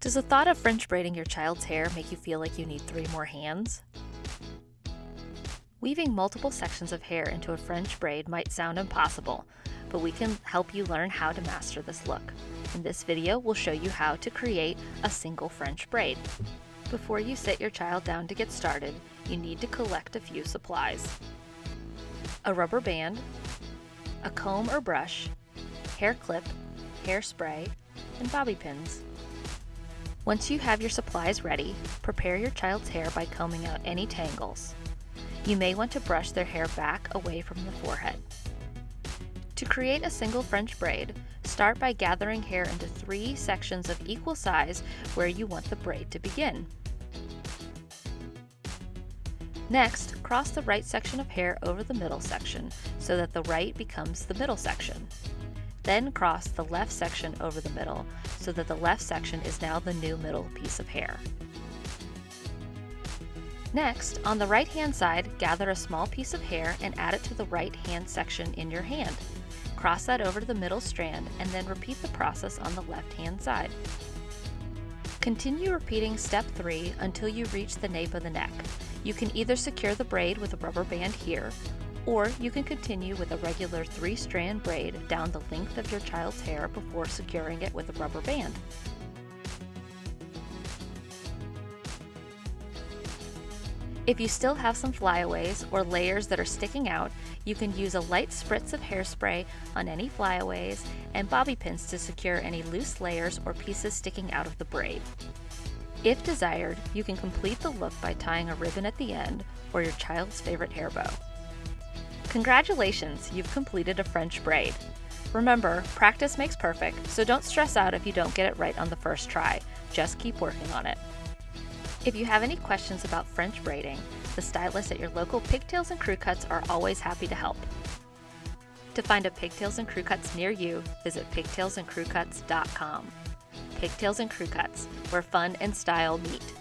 Does the thought of French braiding your child's hair make you feel like you need 3 more hands? Weaving multiple sections of hair into a French braid might sound impossible, but we can help you learn how to master this look. In this video, we'll show you how to create a single French braid. Before you sit your child down to get started, you need to collect a few supplies: a rubber band, a comb or brush, hair clip, hairspray, and bobby pins. Once you have your supplies ready, prepare your child's hair by combing out any tangles. You may want to brush their hair back away from the forehead. To create a single French braid, start by gathering hair into 3 sections of equal size where you want the braid to begin. Next, cross the right section of hair over the middle section so that the right becomes the middle section. Then cross the left section over the middle so that the left section is now the new middle piece of hair. Next, on the right hand side, gather a small piece of hair and add it to the right hand section in your hand. Cross that over to the middle strand and then repeat the process on the left hand side. Continue repeating step 3 until you reach the nape of the neck. You can either secure the braid with a rubber band here, or you can continue with a regular 3-strand braid down the length of your child's hair before securing it with a rubber band. If you still have some flyaways or layers that are sticking out, you can use a light spritz of hairspray on any flyaways and bobby pins to secure any loose layers or pieces sticking out of the braid. If desired, you can complete the look by tying a ribbon at the end or your child's favorite hair bow. Congratulations, you've completed a French braid. Remember, practice makes perfect, so don't stress out if you don't get it right on the first try. Just keep working on it. If you have any questions about French braiding, the stylists at your local Pigtails and Crewcuts are always happy to help. To find a Pigtails and Crewcuts near you, visit pigtailsandcrewcuts.com. Pigtails and Crewcuts, where fun and style meet.